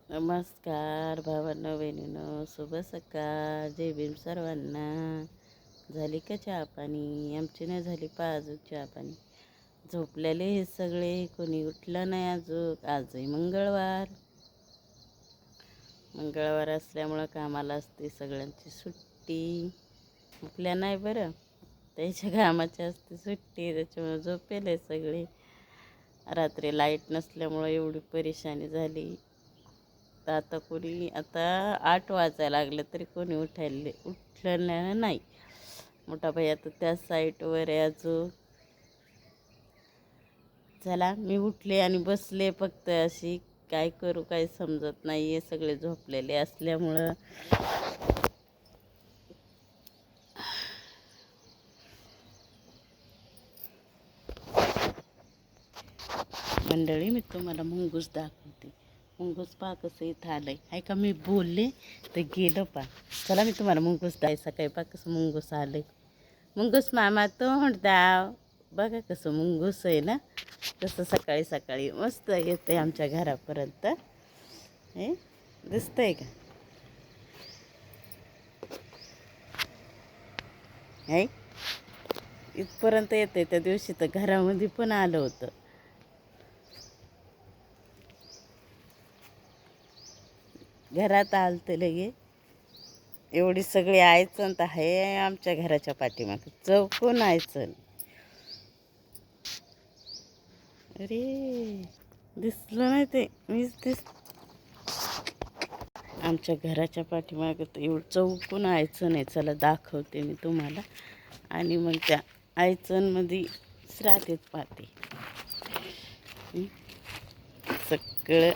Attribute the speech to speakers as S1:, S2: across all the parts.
S1: नमस्कार भावांनो बहिणींनो, शुभ सकाळ. जय भीम सर्वांना. झाली का चहा पाणी? आमची नाही झाली पा अजून चहा पाणी. झोपलेले हे सगळे, कोणी उठलं नाही अजून. आजही मंगळवार असल्यामुळं कामाला असते सगळ्यांची सुट्टी. उठल्या नाही बरं, त्याच्या कामाची असते सुट्टी, त्याच्यामुळे झोपेले सगळे. रात्री लाईट नसल्यामुळं एवढी परेशानी झाली. तर आता 8 वाजायला लागले तरी कोणी उठलेलं नाही. मोठा भाई आता त्या साईटवर आहे अजून. चला मी उठले आणि बसले फक्त अशी. काय करू काही समजत नाही आहे, सगळे झोपलेले असल्यामुळं. मंडळी, मी तुम्हाला मुंगूस दाखवते. मुंगूस पहा कसं इथं आलंय. आहे का, मी बोलले तर गेलं पा. चला मी तुम्हाला मुंगूस सकाळी पहा कसं मुंगूस आलंय. मुंगूस मामा तोंड दाव. बघा कसं मुंगूस आहे ना, कसं सकाळी सकाळी मस्त येते आमच्या घरापर्यंत. हे दिसतंय का? आहे इथपर्यंत येते. त्या दिवशी तर घरामध्ये पण आलं होतं. घरात आलतं लगे. एवढी सगळी आयचण तर आहे आमच्या घराच्या पाठीमागं, चौकून आयचण. अरे दिसलं नाही ते, मीच आमच्या घराच्या पाठीमागं तर एवढं चौकून आयचण आहे. चला दाखवते मी तुम्हाला. आणि मग त्या आयचणमध्ये श्राद्धेत पाहते सगळं.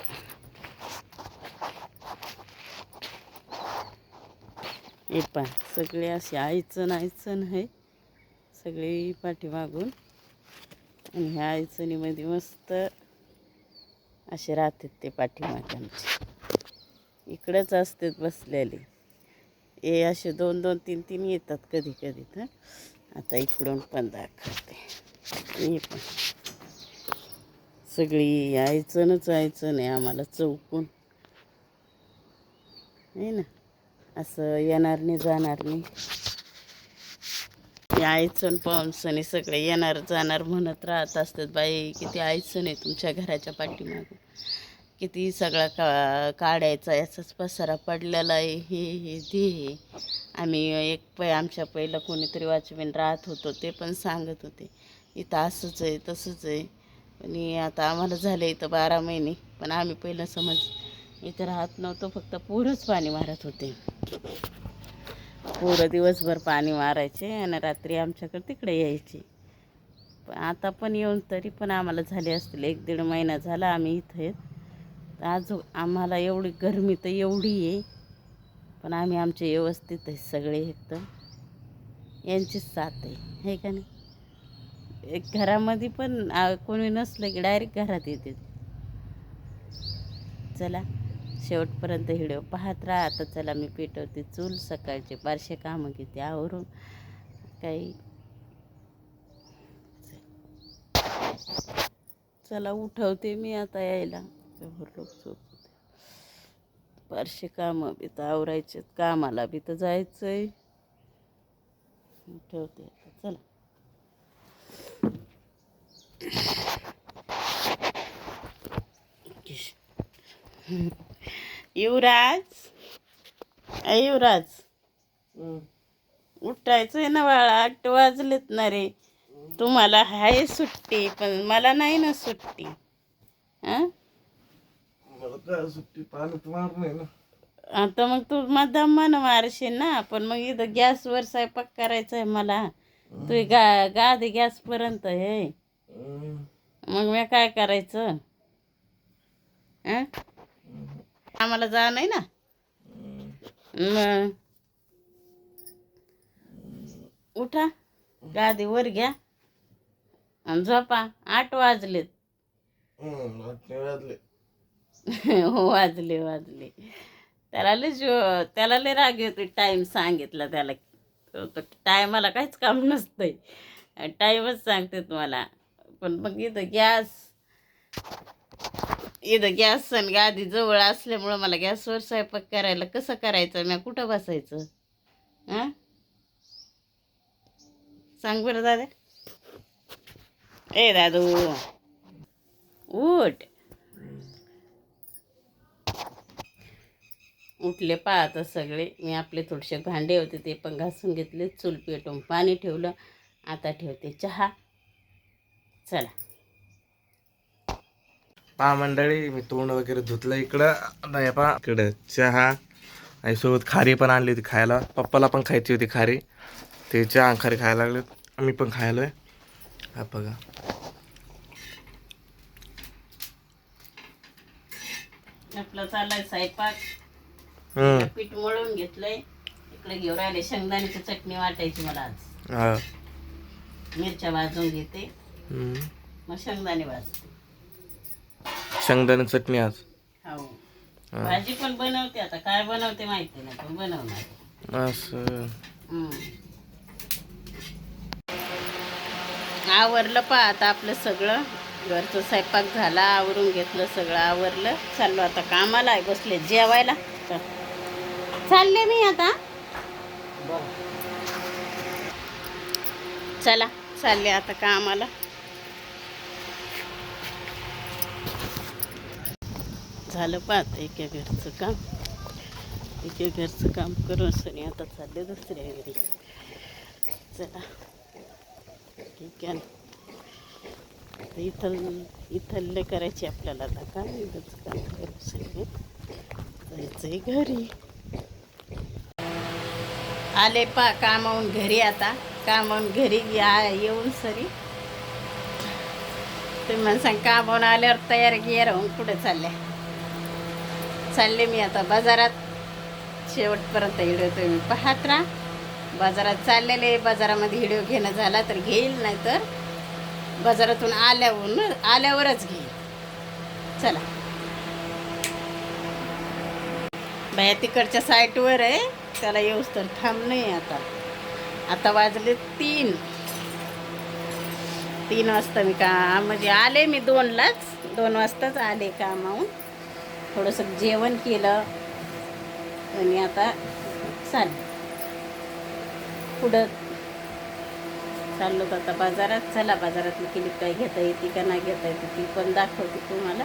S1: हे पा सगळे असे आयचण आहे सगळी पाठीमागून. आणि ह्या आयचणीमध्ये मस्त असे राहतात ते पाठीमागे आमचे. इकडंच असतात बसलेले. हे असे 2-2, 3-3 येतात कधी कधी. तर आता इकडून पण दाखवते. हे पण सगळी आयचणच आहे आम्हाला चौकून. आहे ना, असं येणार नाही जाणार नाही. आयचण पाहुणसणी सगळे येणार जाणार म्हणत राहत असतात. बाई किती आयचण आहे तुमच्या घराच्या पाठीमागं, किती सगळा काढायचा याचाच पसारा पडलेला आहे. हे हे आम्ही आमच्या पहिलं कोणीतरी वॉचमॅन राहत होतो, ते पण सांगत होते इथं असंच आहे तसंच आहे. आणि आता आम्हाला झालं इथं 12 महिने, पण आम्ही पहिलं इथं राहत नव्हतो. फक्त पोरंच पाणी मारत होते. पोरं दिवसभर पाणी मारायचे आणि रात्री आमच्याकडे तिकडे यायचे. पण आता पण येऊन तरी पण आम्हाला झाले असतील 1-1.5 महिना झाला आम्ही इथं आहेत. तर अजून आम्हाला एवढी गरमी तर एवढी आहे, पण आम्ही आमचे व्यवस्थित आहे सगळे. एकदम यांचीच साथ आहे का नाही. एक घरामध्ये पण कोणी नसलं की डायरेक्ट घरात येते. चला शेवटपर्यंत व्हिडिओ पाहत राहा. आता चला मी पेटवते चूल. सकाळचे बारशे कामं किती आवरून काही. चला उठवते मी आता यायला. बारशे कामं बी तर आवरायचे, कामाला बी तर जायचंय. उठवते आता चला. युवराज उठायचंय ना बाळा. 8 वाजलेत ना रे. तुम्हाला आहे सुट्टी, पण मला नाही ना सुट्टी.
S2: सुट्टी पाण्यात मार नाही ना.
S1: आता मग तू दमानं मारशील ना. पण मग इथं गॅसवर स्वयंपाक करायचा आहे मला. तू गादी गॅसपर्यंत आहे. मग मी काय करायचं? आम्हाला जा नाही ना. मग उठा, गादी वर घ्या आणि झोपा. 8 वाजलेत. हो वाजले. त्याला लय राग येतो. टाईम सांगितला त्याला. टायमाला काहीच काम नसतंय. टाईमच सांगते तुम्हाला. पण मग इथं गॅस इथं गॅस आणि गादी जवळ असल्यामुळं मला गॅसवर स्वयंपाक करायला कसं करायचं मी कुठं बसायचं हां सांग बरं दादा. ए दादू उठ. उठले पाहता सगळे. मी आपले थोडेसे भांडे होते ते पण घासून घेतले. चूल पेटवून पाणी ठेवलं. आता ठेवते चहा. चला
S2: पहा मंडळी, मी तोंड वगैरे धुतलं इकडं. नाही पहा इकडं चहा आणि सोबत खारी पण आणली होती खायला. पप्पाला पण खायची होती खारी. ते चहा आणि खारी खायला लागले. मी पण खायलोय. हा बघा.
S1: आपलं चाललाय स्वयंपाक. पीठ मळून घेतलंय. इकडे घेऊन राहिले शेंगदाण्याची चटणी वाटायची मला आज.
S2: हा.
S1: मिरच्या भाजून घेते मग शेंगदाणे भाजते.
S2: शेंगदाणे चटणी आज.
S1: हो भाजी पण बनवते. आता काय बनवते माहिती नाही पण बनवणार.
S2: असं
S1: आवरलं पा आता आपलं सगळं. घरचं स्वयंपाक झाला. आवरून घेतलं सगळं आवरलं. चाललो आता कामाला. बसले जेवायला. चालले मी आता. चला चालले आता कामाला. झालं पाहत एके घरचं काम. एके घरचं काम करून सनी आता चालले दुसऱ्या घरी. चला ठीक आहे. इथले करायचे आपल्याला आता काय घरचं काम करून सनी जायचंय घरी. आले पा कामावून घरी. आता कामावून घरी येऊन सरी तुम्ही मला सांग कामावून आल्यावर तयार राहून कुठे चालले मी आता बाजारात. शेवटपर्यंत व्हिडिओ तुम्ही पाहत राहा. बाजारात चाललेले. बाजारामध्ये व्हिडिओ घेणं झाला तर घेईल नाही तर बाजारातून आल्यावरच घेईल. चला बाया तिकडच्या साईटवर आहे. त्याला येऊस तर थांब नाही. आता वाजले 3 वाजता मी म्हणजे आले मी 2 वाजताच आले कामावून. थोडंसं जेवण केलं आणि आता पुढं चाललो आता बाजारात. चला बाजारातली क्लिप काय घेता येते का नाही घेता येते ती पण दाखवते तुम्हाला.